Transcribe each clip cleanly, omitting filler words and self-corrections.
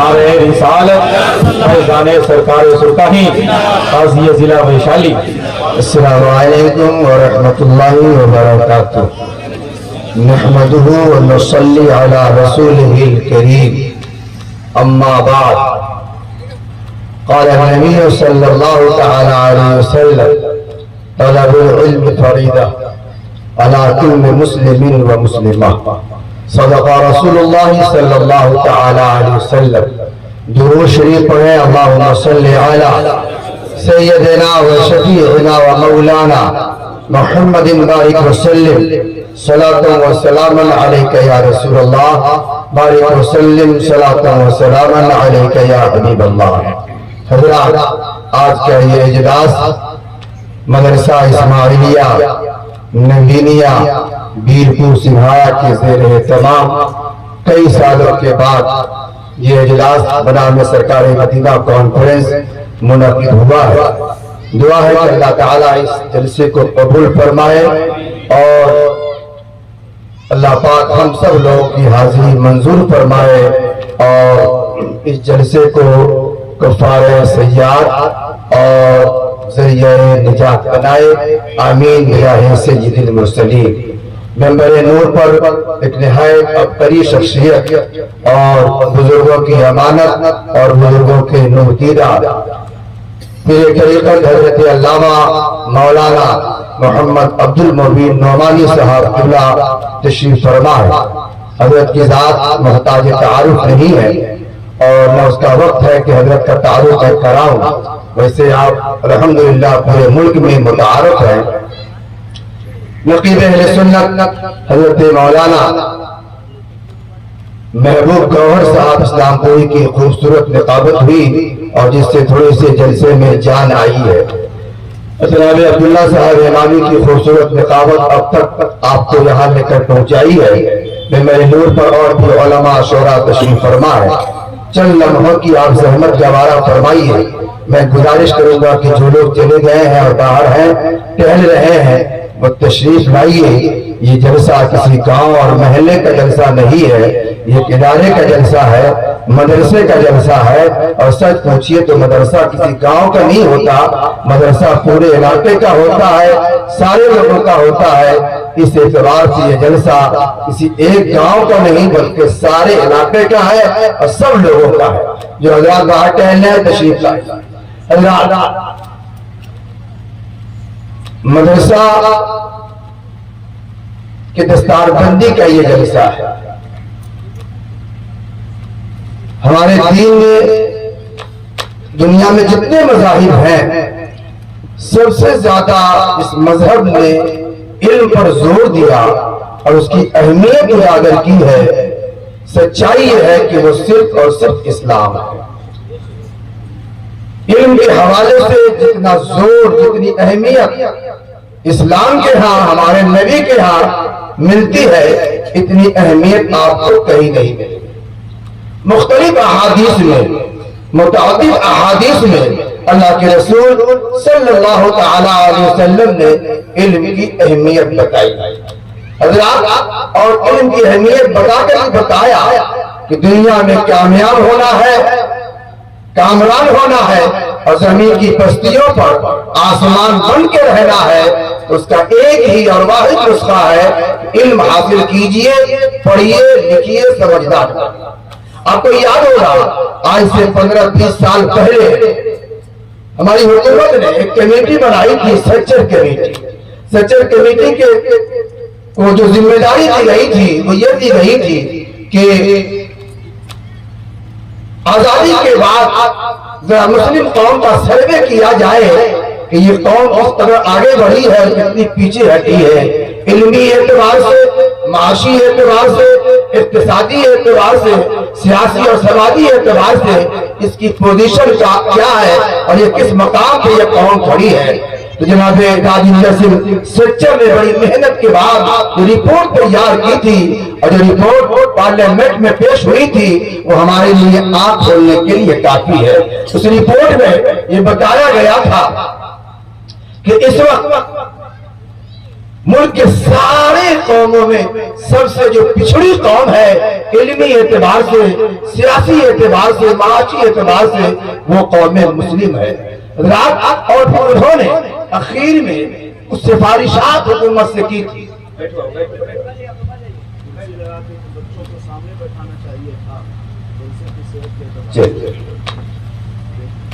नारे रिसालत फैज़ान सरकार सुल्तानी काज़ी ज़िला वैशाली। अस्सलामु अलैकुम व रहमतुल्लाहि व बरकातुहू। नहमदुहु व नसल्ली अला रसूलिहिल करीम। अम्मा बाद। क़ाल नबी सल्लल्लाहु तआला अलैहि वसल्लम तलबुल इल्म फरीदा अला कुल्लि मुस्लिमिन व मुस्लिमा। सदक़ रसूलुल्लाह सल्लल्लाहु तआला अलैहि वसल्लम। दुरूद शरीफ पढ़ें। अल्लाहुम्मा सल्लि अला सय्यदिना व शफीइना व मौलाना मुहम्मदिन बारिक वसल्लिम सलातन व सलामन अलैका या रसूलल्लाह बारिक वसल्लिम सलातन व सलामन अलैका या हबीबल्लाह। हज़रात, आज का ये इजलास मदरसा इस्माइलिया नवीनिया बीरपुर सिंघाया के ज़ेर तमाम कई सालों के बाद ये इजलास बनाम सरकार मदीना कॉन्फ्रेंस मुनक़िद हुआ है। दुआ है कि अल्लाह ताला इस जलसे को कबूल फरमाए और अल्लाह पाक हम सब लोगों की हाजिरी मंजूर फरमाए और इस जलसे को कफ़ारे सय्याद और ज़रिए निजात बनाए। आमीन बिजाह सय्यिदिल मुरसलीन। मेंबर नूर पर एक निहायत अबतरी शख्सियत और बुजुर्गों की अमानत और बुजुर्गों के नूरदीदा मेरे तरीक़त हज़रत अल्लामा मौलाना मोहम्मद अब्दुल मुबीन नौमानी साहब क़िबला तशरीफ फरमा है। हज़रत की ज़ात मोहताज तारुफ नहीं है और न उसका वक्त है कि हज़रत का तारुफ मैं कराऊं। वैसे आप अल्हम्दुलिल्लाह पूरे मुल्क में मुतारफ हैं। नक़ीब अहले सुन्नत हज़रत मौलाना महबूब गौहर साहब इस्लामपुरी की खूबसूरत निकाबत हुई और जिससे थोड़े से जलसे में जान आई है। जनाब अब्दुल्ला साहब इमामी की खूबसूरत निकाबत अब तक आपको यहाँ लेकर पहुँचाई है। मेरे नूर पर और भी उलमा शोरा तशरीफ फरमा है। चंद लम्हों की आप ज़हमत गवारा फरमाइए। मैं गुजारिश करूंगा कि जो लोग चले गए हैं और बाहर हैं टहल रहे हैं वो तशरीफ लाइए। ये जलसा किसी गांव और महल्ले का जलसा नहीं है, ये किनारे का जलसा है, मदरसे का जलसा है। और सच पूछिए तो मदरसा किसी गांव का नहीं होता, मदरसा पूरे इलाके का होता है, सारे लोगों का होता है। इस एतबार से ये जलसा किसी एक गांव का नहीं बल्कि सारे इलाके का है और सब लोगों का है। जो हज़रात बाहर टहलने हैं तशरीफ लाए। मदरसा के दस्तारबंदी का ये जलसा है। हमारे दीन में दुनिया में जितने मज़ाहिब हैं सबसे ज्यादा इस मजहब ने इल्म पर जोर दिया और उसकी अहमियत उजागर की है। सच्चाई यह है कि वो सिर्फ और सिर्फ इस्लाम है। इल्म के हवाले से जितना जोर जितनी अहमियत इस्लाम के यहाँ हमारे नबी के यहाँ मिलती है इतनी अहमियत आपको कहीं नहीं मिलेगी। मुख्तलिफ अहादीस में मुतअद्दिद अहादीस में अल्लाह के रसूल सल्लल्लाहु तआला अलैहि वसल्लम ने इल्म की अहमियत बताई। हज़रात, और इल्म की अहमियत बताकर बताया कि दुनिया में कामयाब होना है, कामरान होना है और जमीन की बस्तियों पर आसमान बन के रहना है तो उसका एक ही और वाहिद नुस्खा है, इल्म हासिल कीजिए, पढ़िए, लिखिए, समझदार। आपको याद होगा आज से 15-20 साल पहले हमारी हुकूमत ने एक कमेटी बनाई थी, सच्चर कमेटी। सच्चर कमेटी के को जो जिम्मेदारी दी गई थी वो ये दी गई थी कि आजादी के बाद जरा मुस्लिम कौम का सर्वे किया जाए कि ये कौम किस तरह आगे बढ़ी है और कितनी पीछे हटी है, इल्मी एतबार से, माशी एतबार से, इक्तिसादी एतबार से, सियासी और समाजी एतबार से इसकी पोजीशन क्या है और ये किस मकाम पे ये कौम खड़ी है। तो जनाब राजेंद्र सिंह सच्चर ने बड़ी मेहनत के बाद रिपोर्ट तैयार की थी और जो रिपोर्ट पार्लियामेंट में पेश हुई थी वो हमारे लिए आंख खोलने के लिए काफी है। उस रिपोर्ट में ये बताया गया था कि इस वक्त ملک کے سارے قوموں میں سب سے جو پچھڑی قوم ہے علمی اعتبار سے، سیاسی اعتبار سے، معاشی اعتبار سے، وہ قوم مسلم ہے رات۔ اور پھر انہوں نے اخیر میں کچھ سفارشات حکومت سے کی تھی۔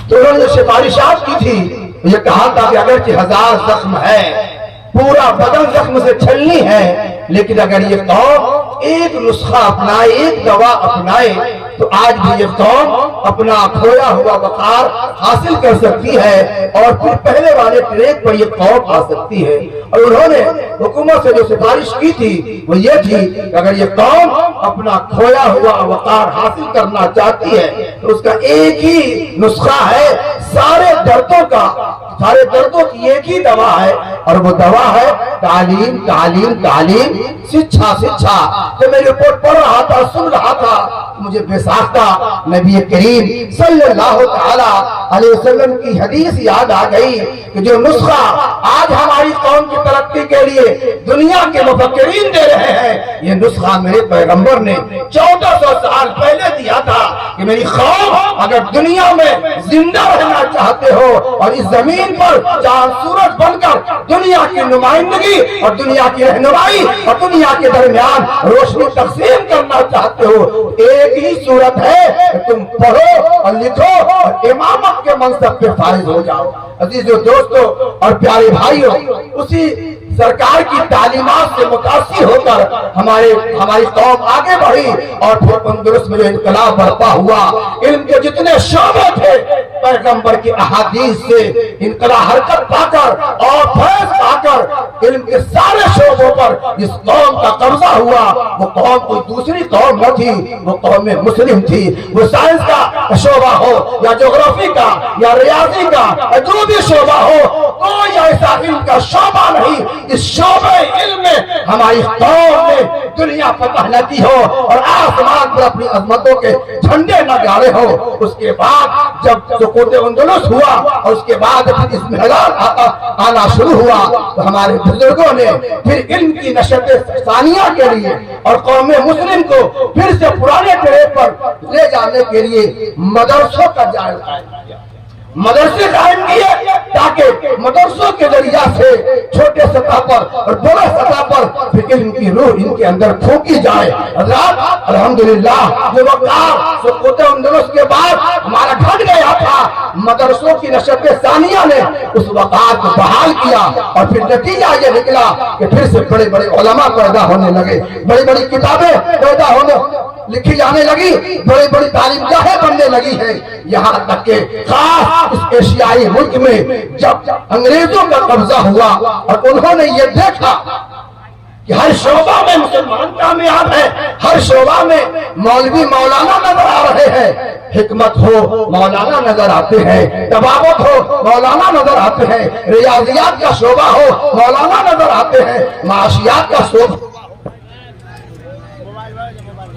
تو انہوں نے سفارشات کی تھی، یہ کہا تھا کہ اگرچہ 1000 زخم ہے، پورا بدن زخم سے چھلنی ہے، لیکن اگر یہ قوم ایک نسخہ اپنائے، ایک دوا اپنائے، تو آج بھی یہ قوم اپنا کھویا ہوا وقار حاصل کر سکتی ہے اور پھر پہلے والے ٹریک پر یہ قوم آ سکتی ہے۔ اور انہوں نے حکومت سے جو سفارش کی تھی وہ یہ تھی کہ اگر یہ قوم اپنا کھویا ہوا وقار حاصل کرنا چاہتی ہے تو اس کا ایک ہی نسخہ ہے، سارے دردوں کا، سارے دردوں کی ایک ہی دوا ہے، اور وہ دوا ہے تعلیم، تعلیم، تعلیم، شکھا، شکھا۔ جب میں رپورٹ پڑھ رہا تھا، سن رہا تھا، مجھے بے ساختہ نبی کریم صلی اللہ تعالی علیہ وسلم کی حدیث یاد آ گئی کہ جو نسخہ آج ہماری قوم کی ترقی کے لیے دنیا کے مفکرین دے رہے ہیں، یہ نسخہ میرے پیغمبر نے 1400 سال پہلے دیا تھا کہ میری قوم اگر دنیا میں زندہ رہنا چاہتے ہو اور اس زمین پر چاند سورج بن کر دنیا کی نمائندگی اور دنیا کی رہنمائی اور دنیا کے درمیان روشنی تقسیم کرنا چاہتے ہو، ایک ہی صورت ہے کہ تم پڑھو اور لکھو اور امامت کے منصب پہ فائز ہو جاؤ۔ عزیزو، دوستو اور پیارے بھائیو، اسی سرکار کی تعلیمات سے متاثر ہو کر ہماری قوم آگے بڑھی، اور پھر اندلس میں جو انقلاب برپا ہوا، علم کے جتنے شعبے تھے پیغمبر کی احادیث سے انقلاب حرکت پا کر اور فیض پا کر علم کے سارے شعبوں پر جس قوم کا قبضہ ہوا، وہ قوم کوئی دوسری قوم نہ تھی، وہ قوم مسلم تھی۔ وہ سائنس کا شعبہ ہو یا جغرافی کا یا ریاضی کا یا جو بھی شعبہ ہو، کوئی ایسا علم کا شعبہ نہیں اس شعبہ علم میں ہماری قوم نے دنیا فتح نہ کی ہو اور آسمان پر اپنی عظمتوں کے جھنڈے نہ گاڑے ہو۔ اس کے بعد جب سقوط اندلس ہوا اور اس کے بعد پھر اس محلال آنا شروع ہوا، تو ہمارے بزرگوں نے پھر علم کی نشت ثانیہ کے لیے اور قوم مسلم کو پھر سے پرانے ٹریک پر لے جانے کے لیے مدرسوں کا جائز قائم کیا، مدرسے قائم کیے تاکہ مدرسوں کے ذریعہ سے چھوٹے سطح پر اور بڑے سطح پر پھر علم کی روح ان کے اندر پھونکی جائے۔ حضرات، الحمدللہ جو وقار سقوط اندلس کے بعد ہمارا گھٹ گیا تھا، مدرسوں کی نشت ثانیہ نے اس وقار کو بحال کیا، اور پھر نتیجہ یہ نکلا کہ پھر سے بڑے بڑے علماء پیدا ہونے لگے، بڑی بڑی کتابیں پیدا ہونے لکھی جانے لگی، بڑی بڑی تعلیم گاہیں بننے لگی ہیں، یہاں تک کہ خاص اس ایشیائی ملک میں جب انگریزوں کا قبضہ ہوا اور انہوں نے یہ دیکھا کہ ہر شعبہ میں مسلمان کامیاب ہے، ہر شعبہ میں مولوی مولانا نظر آ رہے ہیں، حکمت ہو مولانا نظر آتے ہیں، طبابت ہو مولانا نظر آتے ہیں، ریاضیات کا شعبہ ہو مولانا نظر آتے ہیں، معاشیات کا شعبہ